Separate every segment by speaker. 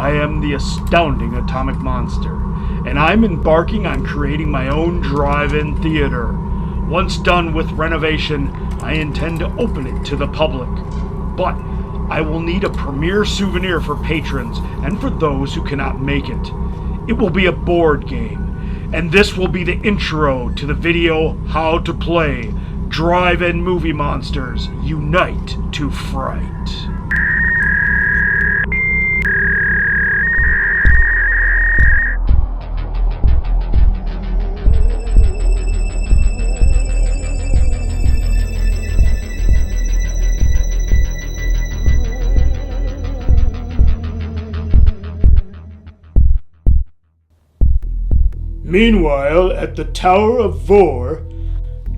Speaker 1: I am the astounding atomic monster, and I'm embarking on creating my own drive-in theater. Once done with renovation, I intend to open it to the public. But I will need a premier souvenir for patrons and for those who cannot make it. It will be a board game, and this will be the intro to the video How to Play Drive-In Movie Monsters Unite to Fright. Meanwhile, at the Tower of Vor,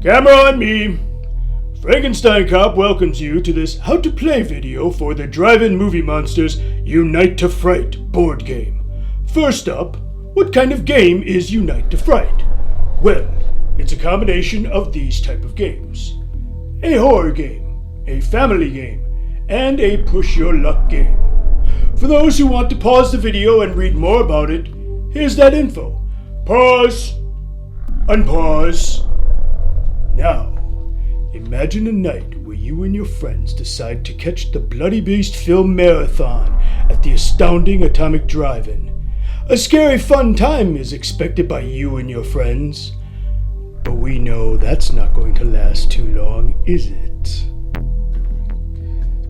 Speaker 1: camera on me. Frankenstein Cop welcomes you to this How to Play video for the Drive-In Movie Monsters Unite to Fright board game. First up, what kind of game is Unite to Fright? Well, it's a combination of these type of games. A horror game, a family game, and a push your luck game. For those who want to pause the video and read more about it, here's that info. Pause. Unpause. Now, imagine a night where you and your friends decide to catch the Bloody Beast film marathon at the astounding Atomic Drive-In. A scary fun time is expected by you and your friends. But we know that's not going to last too long, is it?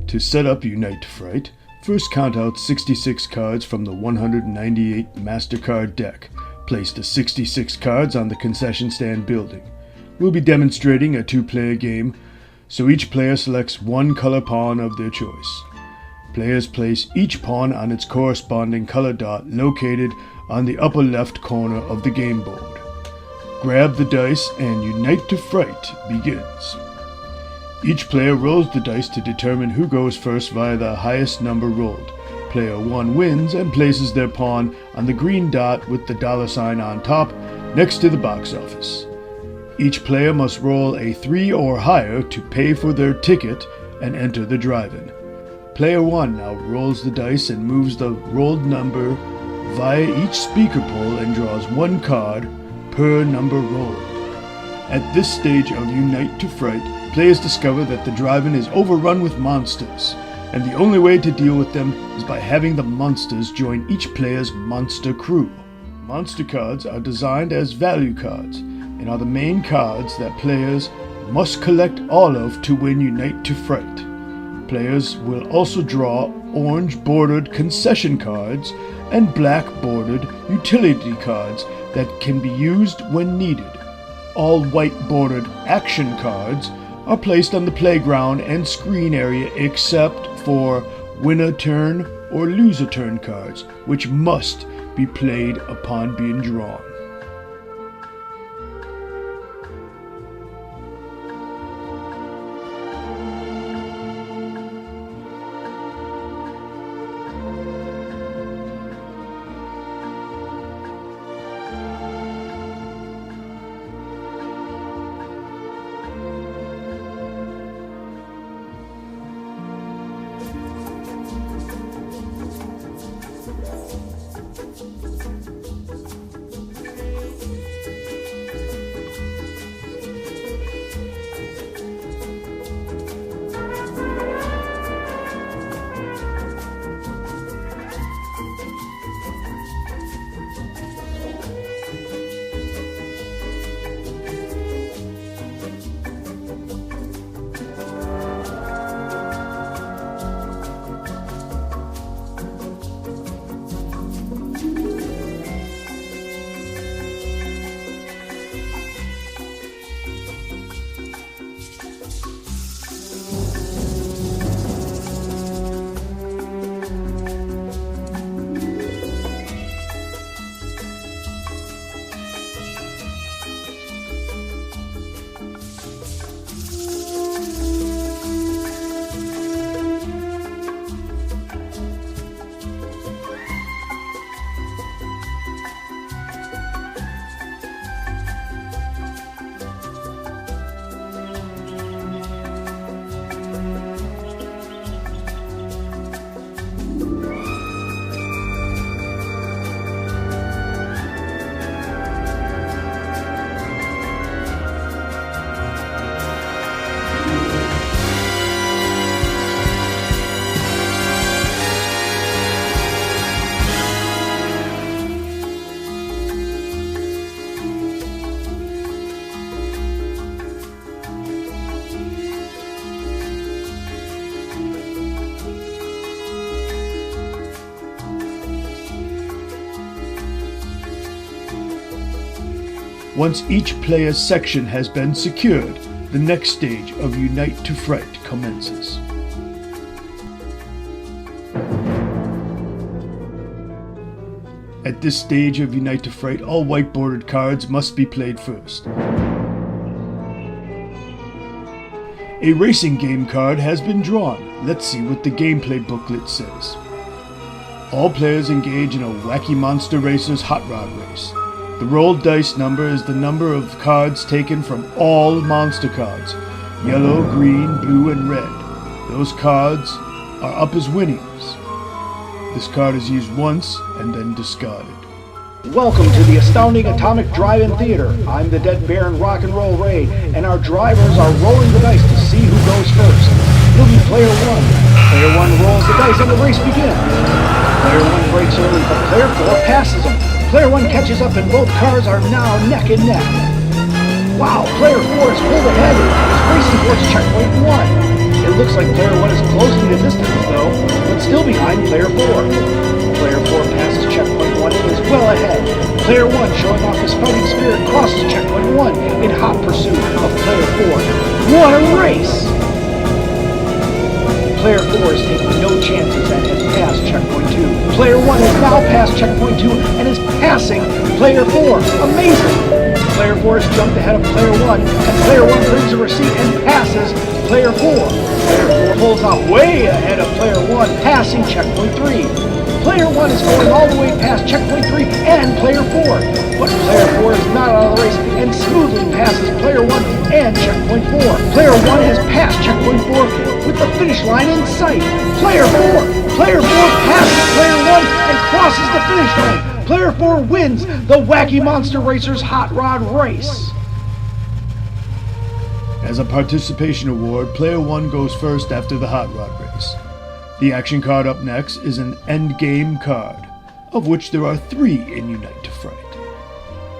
Speaker 1: To set up Unite to Fright, first count out 66 cards from the 198 MasterCard deck. Place the 66 cards on the concession stand building. We'll be demonstrating a two-player game, so each player selects one color pawn of their choice. Players place each pawn on its corresponding color dot located on the upper left corner of the game board. Grab the dice and Unite to Fright begins. Each player rolls the dice to determine who goes first via the highest number rolled. Player 1 wins and places their pawn on the green dot with the $sign on top next to the box office. Each player must roll a 3 or higher to pay for their ticket and enter the drive-in. Player 1 now rolls the dice and moves the rolled number via each speaker pole and draws one card per number rolled. At this stage of Unite to Fright, players discover that the drive-in is overrun with monsters, and the only way to deal with them is by having the monsters join each player's monster crew. Monster cards are designed as value cards, and are the main cards that players must collect all of to win Unite to Fright. Players will also draw orange-bordered concession cards and black-bordered utility cards that can be used when needed. All white-bordered action cards are placed on the playground and screen area except for win a turn or lose a turn cards, which must be played upon being drawn. Once each player's section has been secured, the next stage of Unite to Fright commences. At this stage of Unite to Fright, all white bordered cards must be played first. A racing game card has been drawn. Let's see what the gameplay booklet says. All players engage in a Wacky Monster Racers hot rod race. The rolled dice number is the number of cards taken from all monster cards. Yellow, green, blue, and red. Those cards are up as winnings. This card is used once and then discarded.
Speaker 2: Welcome to the Astounding Atomic Drive-In Theater. I'm the Dead Baron Rock and Roll Ray, and our drivers are rolling the dice to see who goes first. It'll be player 1. Player 1 rolls the dice and the race begins. Player 1 breaks early, but player 4 passes him. Player 1 catches up and both cars are now neck and neck. Wow, player 4 is pulled ahead and is racing towards checkpoint 1. It looks like player 1 is closing the distance though, but still behind player 4. Player 4 passes checkpoint 1 and is well ahead. Player 1, showing off his fighting spirit, crosses checkpoint 1 in hot pursuit of player 4. What a race! Player 4 is taking no chances and has passed checkpoint 2. Player 1 has now passed checkpoint 2 and is passing player 4. Amazing! Player 4 has jumped ahead of player 1, and player 1 brings a receipt and passes player 4. Player 4 pulls off way ahead of player 1, passing checkpoint 3. Player 1 is going all the way past checkpoint 3 and player 4. But player 4 is not out of the race and smoothly passes player 1 and checkpoint 4. Player 1 has passed checkpoint 4 with the finish line in sight. Player 4! Player 4 passes player 1 and crosses the finish line. Player 4 wins the Wacky Monster Racers Hot Rod Race.
Speaker 1: As a participation award, player 1 goes first after the hot rod race. The action card up next is an endgame card, of which there are 3 in Unite to Fright.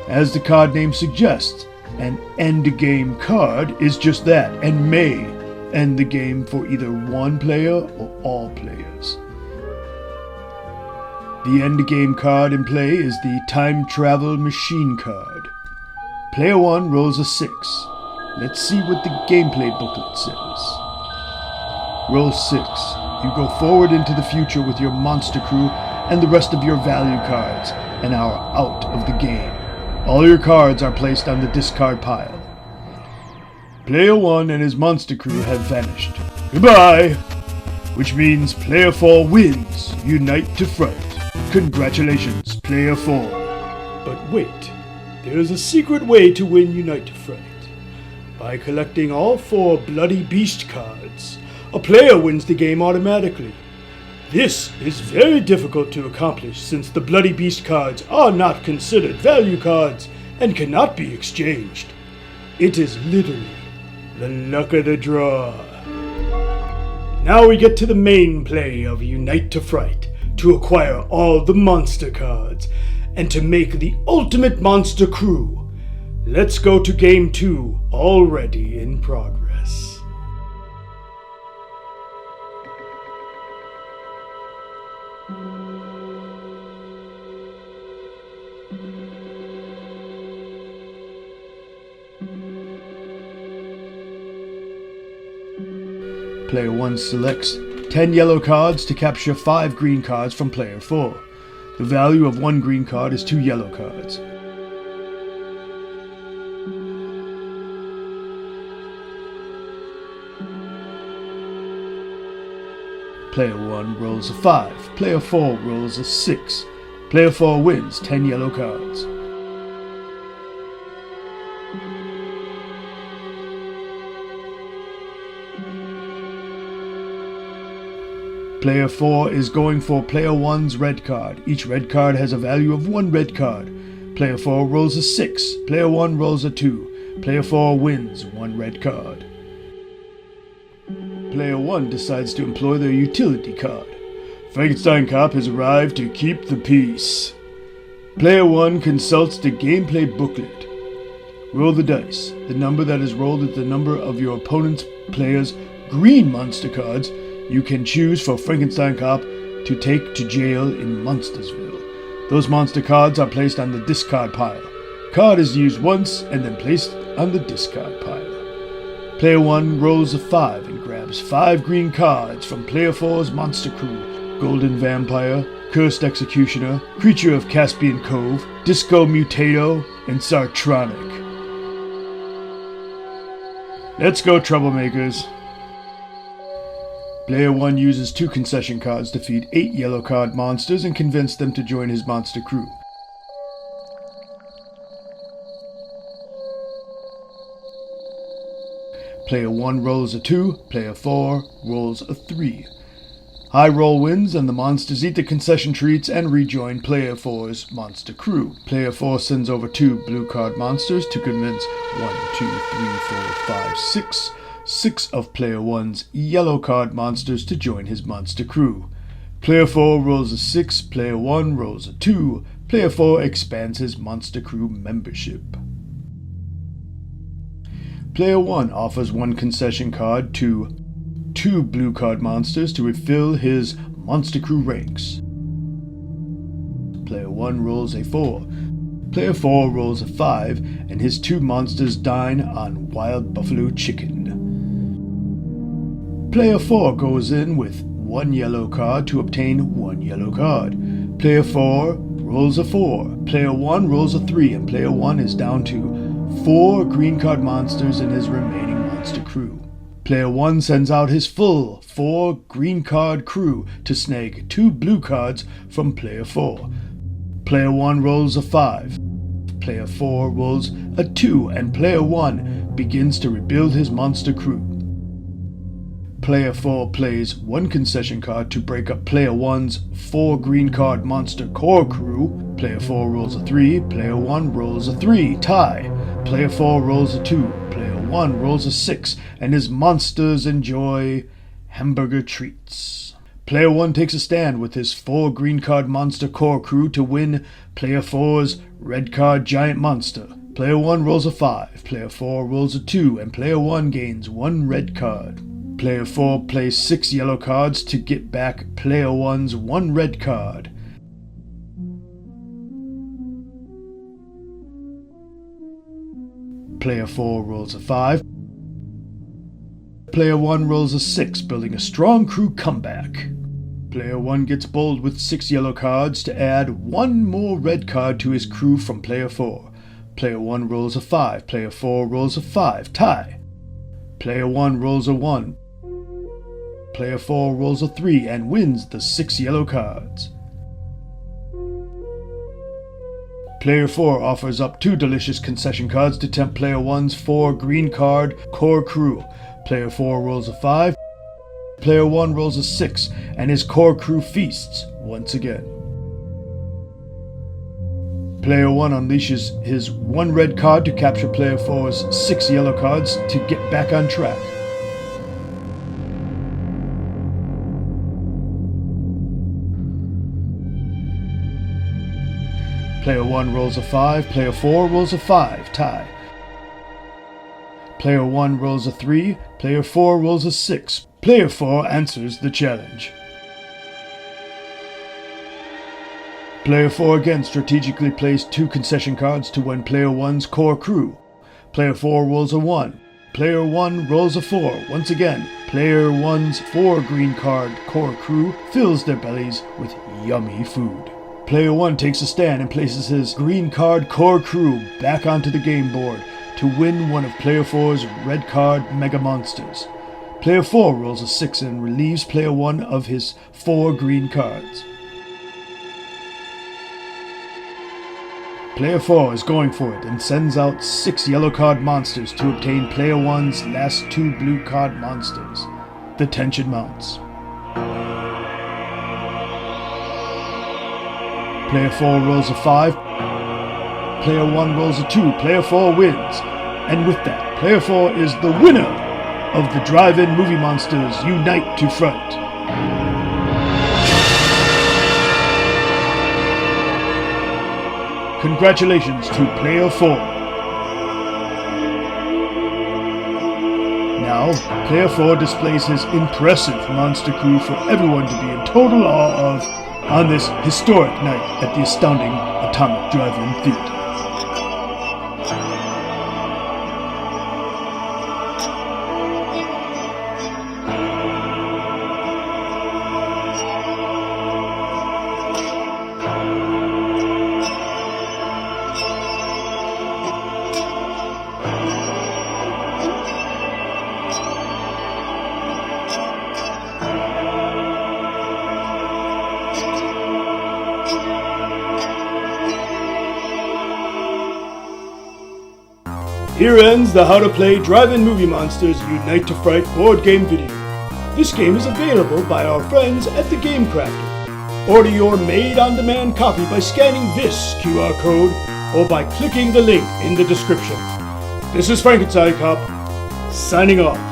Speaker 1: As the card name suggests, an endgame card is just that, and may end the game for either one player or all players. The endgame card in play is the Time Travel Machine card. Player 1 rolls a 6. Let's see what the gameplay booklet says. Roll 6. You go forward into the future with your monster crew and the rest of your value cards, and are out of the game. All your cards are placed on the discard pile. Player 1 and his monster crew have vanished. Goodbye! Which means Player 4 wins Unite to Fright. Congratulations, Player 4. But wait, there's a secret way to win Unite to Fright. By collecting all 4 Bloody Beast cards, a player wins the game automatically. This is very difficult to accomplish since the Bloody Beast cards are not considered value cards and cannot be exchanged. It is literally the luck of the draw. Now we get to the main play of Unite to Fright, to acquire all the monster cards, and to make the ultimate monster crew. Let's go to Game 2, already in progress. Player 1 selects 10 yellow cards to capture 5 green cards from Player 4. The value of 1 green card is 2 yellow cards. Player 1 rolls a 5. Player 4 rolls a 6. Player 4 wins 10 yellow cards. Player 4 is going for Player 1's red card. Each red card has a value of 1 red card. Player 4 rolls a 6. Player 1 rolls a 2. Player 4 wins 1 red card. Player 1 decides to employ their utility card. Frankenstein Cop has arrived to keep the peace. Player 1 consults the gameplay booklet. Roll the dice. The number that is rolled is the number of your opponent's player's green monster cards you can choose for Frankenstein Cop to take to jail in Monstersville. Those monster cards are placed on the discard pile. Card is used once and then placed on the discard pile. Player 1 rolls a 5 and grabs 5 green cards from Player 4's monster crew: Golden Vampire, Cursed Executioner, Creature of Caspian Cove, Disco Mutato, and Sartronic. Let's go, troublemakers. Player 1 uses 2 concession cards to feed 8 yellow card monsters and convince them to join his monster crew. Player 1 rolls a 2, Player 4 rolls a 3. High roll wins, and the monsters eat the concession treats and rejoin Player 4's monster crew. Player 4 sends over 2 blue card monsters to convince 1, 2, 3, 4, 5, 6 of Player 1's yellow card monsters to join his monster crew. Player 4 rolls a 6, Player 1 rolls a 2. Player 4 expands his monster crew membership. Player 1 offers 1 concession card to 2 blue card monsters to refill his monster crew ranks. Player 1 rolls a 4. Player 4 rolls a 5, and his 2 monsters dine on wild buffalo chicken. Player 4 goes in with 1 yellow card to obtain 1 yellow card. Player 4 rolls a 4. Player 1 rolls a 3, and Player 1 is down to 4 green card monsters in his remaining monster crew. Player 1 sends out his full 4 green card crew to snag 2 blue cards from Player 4. Player 1 rolls a 5. Player 4 rolls a 2, and Player 1 begins to rebuild his monster crew. Player 4 plays 1 concession card to break up Player 1's 4 green card monster core crew. Player 4 rolls a 3, Player 1 rolls a 3, tie. Player 4 rolls a 2, Player 1 rolls a 6, and his monsters enjoy hamburger treats. Player 1 takes a stand with his 4 green card monster core crew to win Player 4's red card giant monster. Player 1 rolls a 5, Player 4 rolls a 2, and Player 1 gains 1 red card. Player 4 plays 6 yellow cards to get back Player 1's 1 red card. Player 4 rolls a 5. Player 1 rolls a 6, building a strong crew comeback. Player 1 gets bold with 6 yellow cards to add 1 more red card to his crew from Player 4. Player 1 rolls a 5. Player 4 rolls a 5, tie. Player 1 rolls a 1. Player 4 rolls a 3 and wins the 6 yellow cards. Player 4 offers up 2 delicious concession cards to tempt Player 1's 4 green card core crew. Player 4 rolls a 5. Player 1 rolls a 6, and his core crew feasts once again. Player 1 unleashes his 1 red card to capture Player 4's 6 yellow cards to get back on track. Player 1 rolls a 5, Player 4 rolls a 5, tie. Player 1 rolls a 3, Player 4 rolls a 6. Player 4 answers the challenge. Player 4 again strategically plays 2 concession cards to win Player 1's core crew. Player 4 rolls a 1. Player 1 rolls a 4. Once again, Player 1's 4 green card core crew fills their bellies with yummy food. Player 1 takes a stand and places his green card core crew back onto the game board to win one of Player 4's red card mega monsters. Player 4 rolls a 6 and relieves Player 1 of his 4 green cards. Player 4 is going for it and sends out 6 yellow card monsters to obtain Player 1's last 2 blue card monsters. The tension mounts. Player 4 rolls a 5. Player 1 rolls a 2. Player 4 wins. And with that, Player 4 is the winner of the Drive-In Movie Monsters Unite to Fright. Congratulations to Player 4. Now, Player 4 displays his impressive monster crew for everyone to be in total awe of on this historic night at the astounding Atomic Drive-In Theater. Here ends the How to Play Drive-In Movie Monsters Unite to Fright board game video. This game is available by our friends at the Game Crafter. Order your made-on-demand copy by scanning this QR code or by clicking the link in the description. This is Frankenstein Cop, signing off.